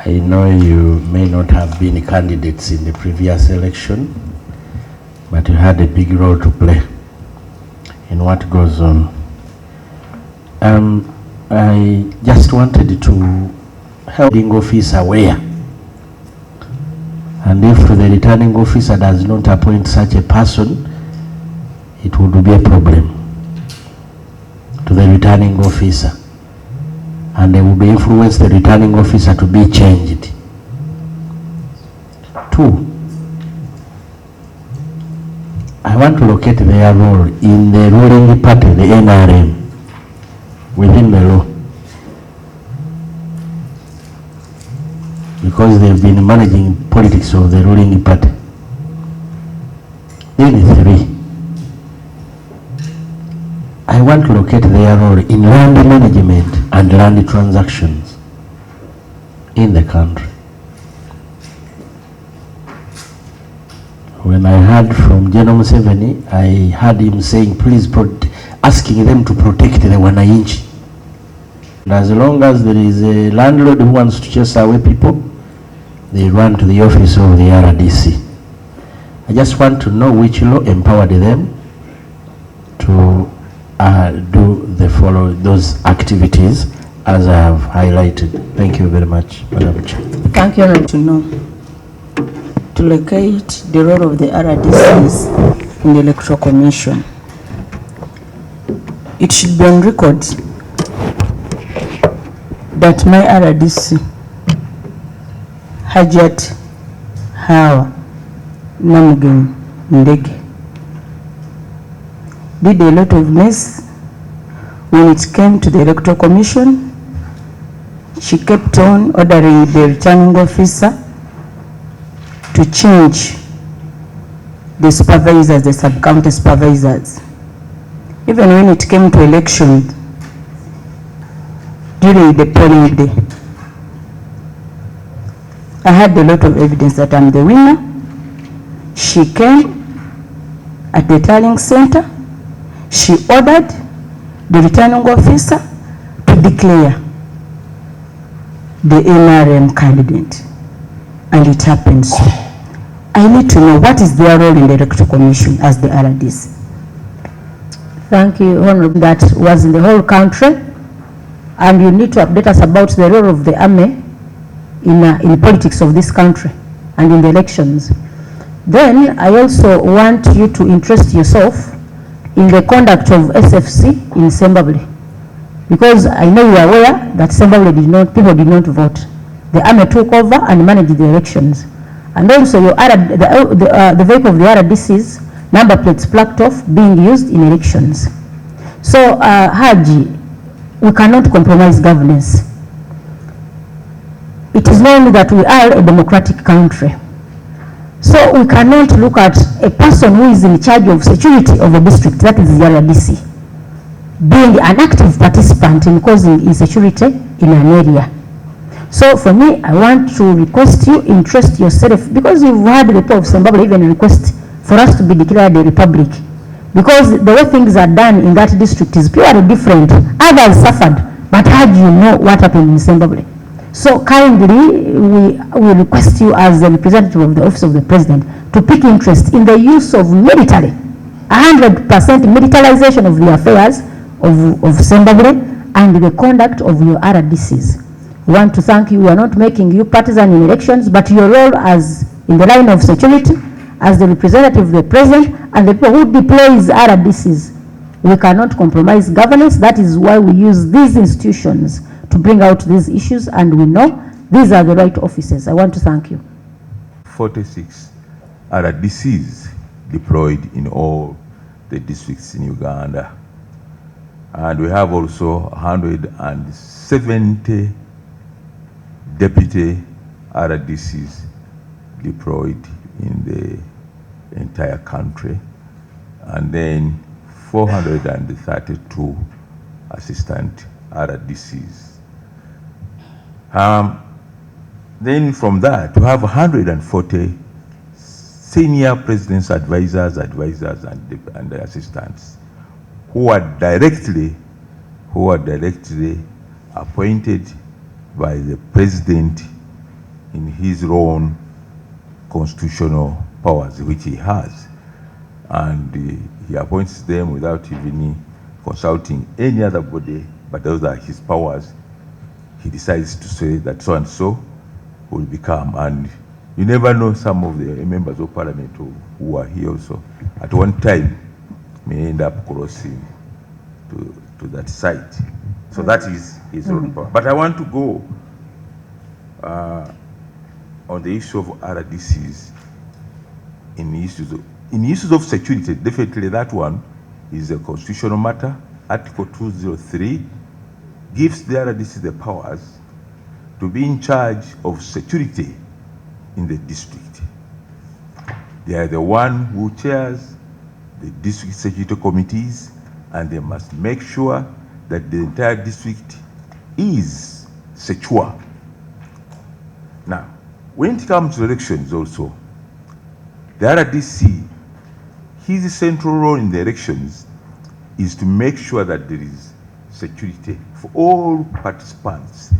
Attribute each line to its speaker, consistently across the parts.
Speaker 1: I know you may not have been candidates in the previous election, but you had a big role to play in what goes on. I just wanted to help the officer aware, and if the returning officer does not appoint such a person, it would be a problem to the returning officer, and they will influence the returning officer to be changed. 2, I want to locate their role in the ruling party, the NRM, within the law, because they've been managing politics of the ruling party. Then 3, I want to locate their role in land management and land transactions in the country. When I heard from General Museveni, I heard him saying, please, asking them to protect the wananchi. And as long as there is a landlord who wants to chase away people, they run to the office of the RDC. I just want to know which law empowered them to do those activities as I have highlighted. Thank you very much, Madam Chair.
Speaker 2: Thank you. To know, to locate the role of the RDCs in the Electoral Commission. It should be on record that my RDC, Hajji Kakande, did a lot of mess when it came to the Electoral Commission. She kept on ordering the returning officer to change the supervisors, the sub-county supervisors. Even when it came to election, during the polling day, I had a lot of evidence that I'm the winner. She came at the tallying center. She ordered the returning officer to declare the NRM candidate, and it happened so. I need to know what is their role in the Electoral Commission as the RDC.
Speaker 3: Thank you, Honorable. That was in the whole country, and you need to update us about the role of the army in politics of this country and in the elections. Then I also want you to interest yourself in the conduct of SFC in Zimbabwe, because I know you are aware that Zimbabwe people did not vote. The army took over and managed the elections, and also the vehicle of the RDCs, number plates plucked off, being used in elections. So, Hajji, we cannot compromise governance. It is known that we are a democratic country. So we cannot look at a person who is in charge of security of a district, that is the RDC, being an active participant in causing insecurity in an area. So for me, I want to request you, interest yourself, because you've had the people of Zimbabwe even request for us to be declared a republic, because the way things are done in that district is purely different. Others suffered, but how do you know what happened in Zimbabwe? So kindly, we request you as a representative of the Office of the President to pick interest in the use of military, 100% militarization of the affairs of Zimbabwe and the conduct of your RDCs. We want to thank you. We are not making you partisan in elections, but your role as in the line of security, as the representative of the President and the people who deploys RDCs. We cannot compromise governance. That is why we use these institutions to bring out these issues, and we know these are the right offices. I want to thank you.
Speaker 4: 46 RDCs deployed in all the districts in Uganda, and we have also 170 deputy RDCs deployed in the entire country, and then 432 assistant RDCs. Then from that, we have 140 senior president's advisors, and the assistants who are directly appointed by the president in his own constitutional powers which he has, and he appoints them without even consulting any other body, but those are his powers. He decides to say that so and so will become, and you never know, some of the members of parliament who are here also at one time may end up crossing to that site. So that is his own power. But I want to go on the issue of RDCs in issues of security. Definitely that one is a constitutional matter. Article 203 gives the RDCs the powers to be in charge of security in the district. They are the one who chairs the district security committees, and they must make sure that the entire district is secure. Now, when it comes to elections also, the RDC, his central role in the elections is to make sure that there is security for all participants,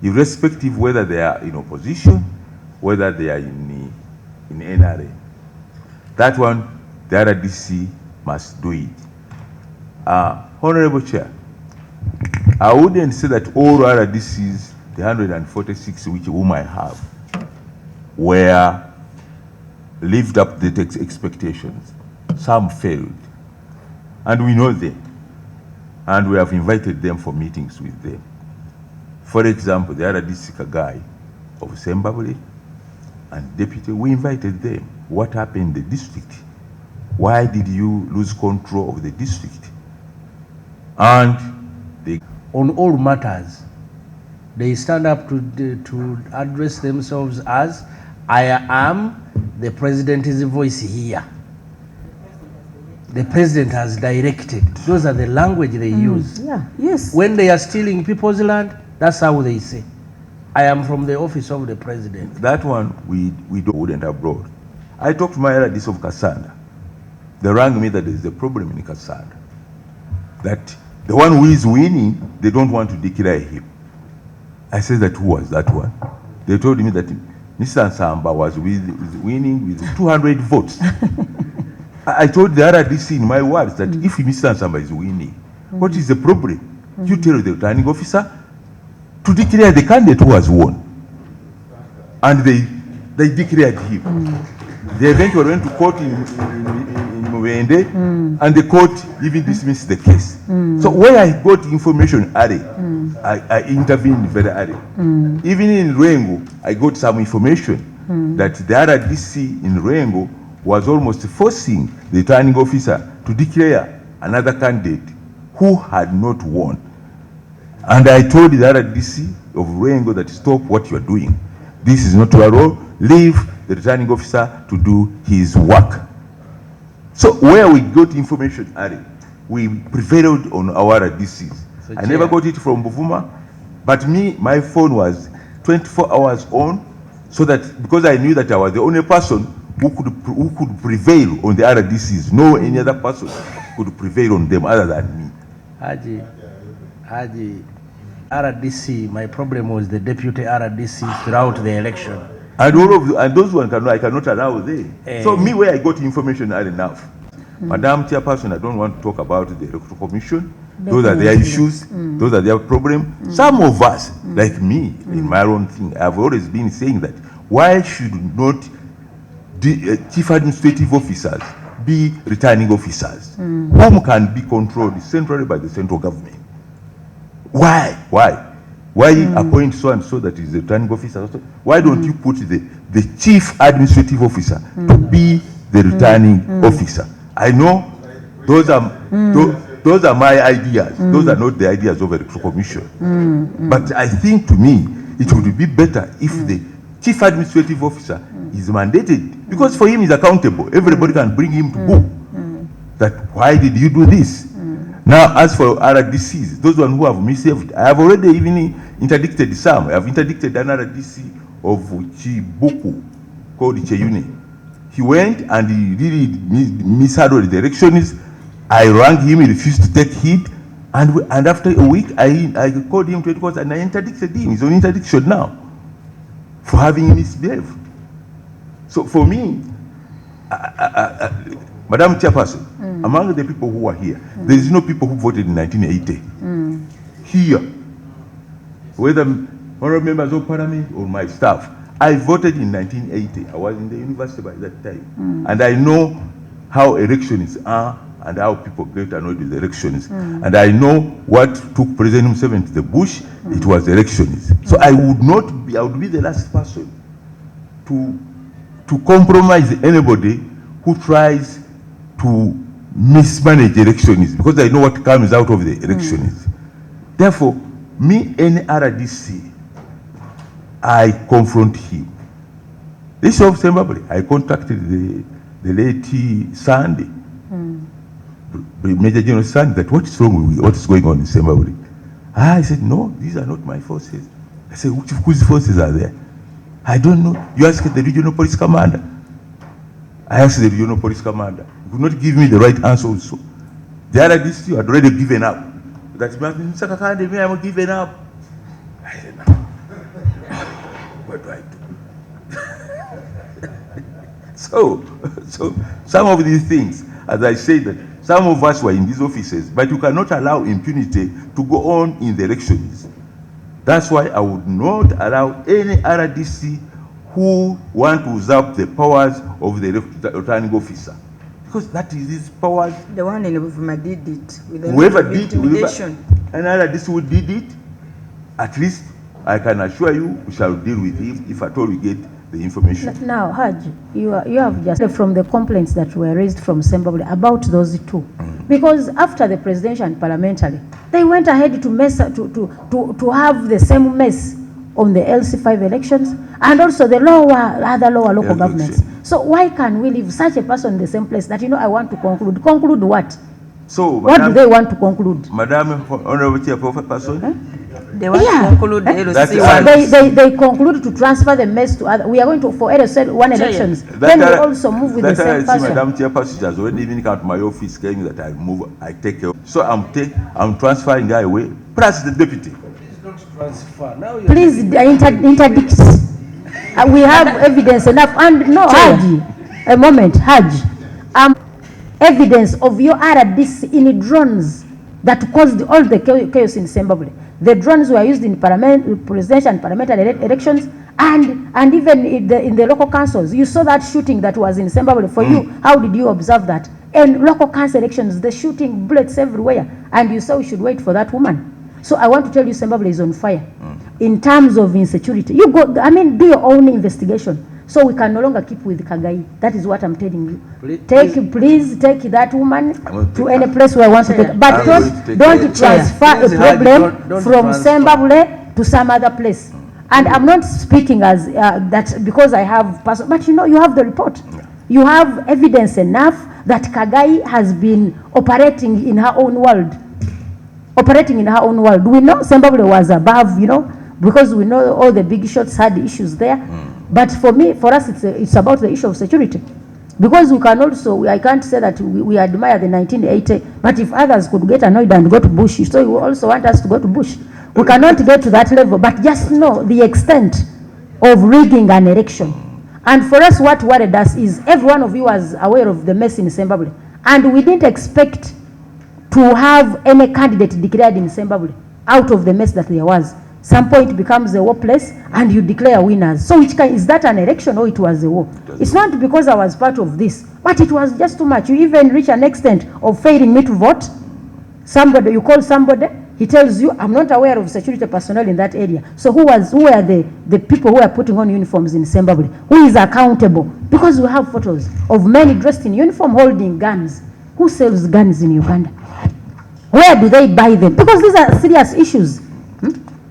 Speaker 4: irrespective whether they are in opposition, whether they are in NRA. That one, the RDC must do it. Honorable Chair, I wouldn't say that all RDCs, the 146 whom I have, were lived up to the expectations. Some failed, and we know them, and we have invited them for meetings with them. For example, the RDC Kagai of Sembabule and deputy, we invited them. What happened in the district? Why did you lose control of the district? And they,
Speaker 1: on all matters, they stand up to address themselves as, I am the president's voice here. The president has directed. Those are the language they use.
Speaker 2: Yeah, yes.
Speaker 1: When they are stealing people's land, that's how they say, I am from the office of the president.
Speaker 4: that one we wouldn't have brought. I talked to my RDC of Kassanda. They rang me that there is a problem in Kassanda, that the one who is winning, they don't want to declare him. I said that, who was that one? They told me that Mr. Nsamba was winning with 200 votes. I told the RDC in my words that if Mr. Nsamba is winning, what is the problem? You tell the returning officer to declare the candidate who has won. And they declared him. They eventually went to court in Mwende, and the court even dismissed the case. So where I got information early, I intervened very early. Even in Rengo, I got some information that the RDC in Rengo was almost forcing the returning officer to declare another candidate who had not won. And I told the RDC of Rengo that, stop what you are doing. This is not your role. Leave the returning officer to do his work. So where we got information early, we prevailed on our RDCs. So I never got it from Buvuma, but my phone was 24 hours on, so that because I knew that I was the only person who could prevail on the RDCs. No any other person could prevail on them other than me.
Speaker 1: Hajji, RDC, my problem was the deputy RDC throughout the election.
Speaker 4: And those ones I cannot allow them. So me, where I got information early enough. Madam Chairperson, I don't want to talk about the Electoral Commission. Those are their issues. Those are their problems. Some of us, like me, in my own thing, I've always been saying that, why should not chief administrative officers be returning officers whom can be controlled centrally by the central government? Why appoint so and so that is the returning officer? Why don't you put the chief administrative officer to be the returning officer? I know those are my ideas. Those are not the ideas of the Electoral Commission. But I think, to me, it would be better if the chief administrative officer is mandated, because for him is accountable. Everybody can bring him to book. That, why did you do this? Now, as for RDCs, those ones who have misbehaved, I have already even interdicted some. I have interdicted an RDC of Chibuku called Cheyune. He went and he really mishandled the elections. I rang him, he refused to take heed. And after a week, I called him to headquarters and I interdicted him. He's on interdiction now. for having misbehaved. So for me, Madam Chairperson, among the people who are here, there is no people who voted in 1980 here, whether honorable members of parliament or my staff. I voted in 1980. I was in the university by that time, and I know how elections are and how people get annoyed with elections. And I know what took President Museveni to the bush. It was elections. So I would be the last person to compromise anybody who tries to mismanage elections, because I know what comes out of the elections. Therefore, me, any RDC, I confront him. This of Zimbabwe, I contacted the late Sunday, Major General Sunday, that what is wrong with you? What is going on in Zimbabwe? I said, no, these are not my forces. I said, whose forces are there? I don't know. You ask the regional police commander. I asked the regional police commander. He could not give me the right answer also. The RDC had already given up. That means, Mr. Kakande, me, I'm giving up. I said, no. What do I do? So some of these things, as I said, that some of us were in these offices, but you cannot allow impunity to go on in the elections. That's why I would not allow any RDC who want to usurp the powers of the returning officer, because that is his powers.
Speaker 2: The one in Buvuma did it with
Speaker 4: whoever did
Speaker 2: intimidation.
Speaker 4: And RDC who did it, at least I can assure you we shall deal with him if at all we get the information.
Speaker 3: Now, Hajji, you have just from the complaints that were raised from Zimbabwe about those two, because after the presidential and parliamentary, they went ahead to mess to have the same mess on the LC5 elections and also the other lower local governments. So why can we leave such a person in the same place that, I want to conclude? Conclude what?
Speaker 4: So,
Speaker 3: what do they want to conclude?
Speaker 4: Madam Honorable Chairperson?
Speaker 2: They want to conclude the
Speaker 3: LC1. They conclude to transfer the mess to other. We are going to for LC1 elections. Then we also move with the same person.
Speaker 4: Madam Chairperson has already even come to my office claiming that I take care. So I'm transferring her away, plus the deputy.
Speaker 1: Please don't transfer. Now
Speaker 3: please interdict. We have evidence enough. And no, Hajji, a moment, Hajji. Evidence of your RDC in drones that caused all the chaos in Zimbabwe. The drones were used in presidential and parliamentary elections, and even in the local councils. You saw that shooting that was in Zimbabwe. For you, how did you observe that? And local council elections, the shooting, bullets everywhere, and you say we should wait for that woman. So I want to tell you, Zimbabwe is on fire in terms of insecurity. You go, do your own investigation. So we can no longer keep with Kagai. That is what I'm telling you. Please take that woman to any place where I want to take. But don't transfer a problem from Zimbabwe to some other place. And I'm not speaking as that because I have person, but you have the report. You have evidence enough that Kagai has been operating in her own world. We know Zimbabwe was above, because we know all the big shots had issues there. But for us, it's about the issue of security. Because we can also, I can't say that we admire the 1980, but if others could get annoyed and go to bush, so you also want us to go to bush. We cannot get to that level, but just know the extent of rigging an election. And for us, what worried us is every one of you was aware of the mess in Zimbabwe. And we didn't expect to have any candidate declared in Zimbabwe out of the mess that there was. Some point becomes a war place and you declare winners. So is that an election or it was a war? It's not because I was part of this, but it was just too much. You even reach an extent of failing me to vote. You call somebody, he tells you, I'm not aware of security personnel in that area. So who are the people who are putting on uniforms in Zimbabwe? Who is accountable? Because we have photos of men dressed in uniform holding guns. Who sells guns in Uganda? Where do they buy them? Because these are serious issues.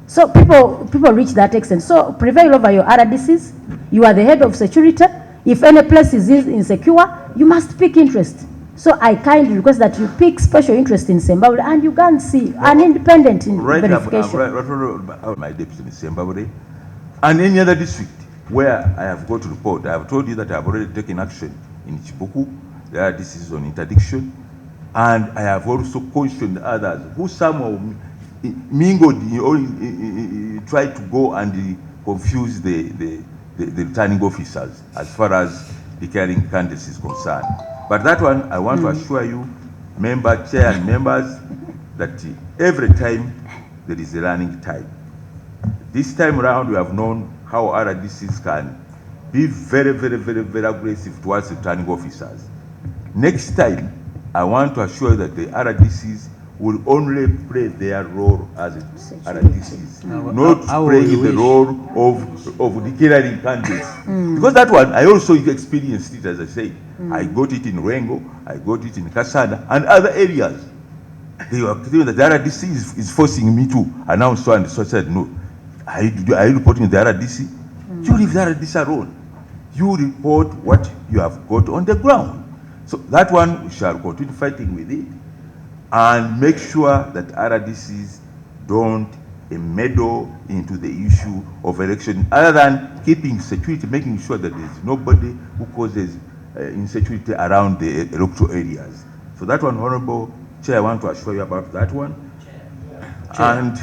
Speaker 3: So people reach that extent. So prevail over your RDCs. You are the head of security. If any place is insecure, you must pick interest. So I kindly request that you pick special interest in Zimbabwe and you can see an independent verification.
Speaker 4: Right, my deputy in Zimbabwe and any other district where I have got to report. I have told you that I have already taken action in Chibuku. There are RDCs on interdiction, and I have also cautioned others who somehow mingled or tried to go and confuse the returning officers as far as declaring candidates is concerned. But that one, I want to assure you, chair and members, that every time there is a learning time. This time around, we have known how RDCs can be very, very, very, very aggressive towards returning officers. Next time, I want to assure you that the RDCs will only play their role as RDCs, not playing the role of declaring candidates. Because that one, I also experienced it, as I said. I got it in Rengo, I got it in Kasada, and other areas. They were telling that the RDC is forcing me to announce so and so. I said, no, are you reporting the RDC? You leave the RDC alone. You report what you have got on the ground. So that one, we shall continue fighting with it and make sure that RDCs don't meddle into the issue of election, other than keeping security, making sure that there's nobody who causes insecurity around the electoral areas. So that one, Honorable Chair, I want to assure you about that one. Chair. And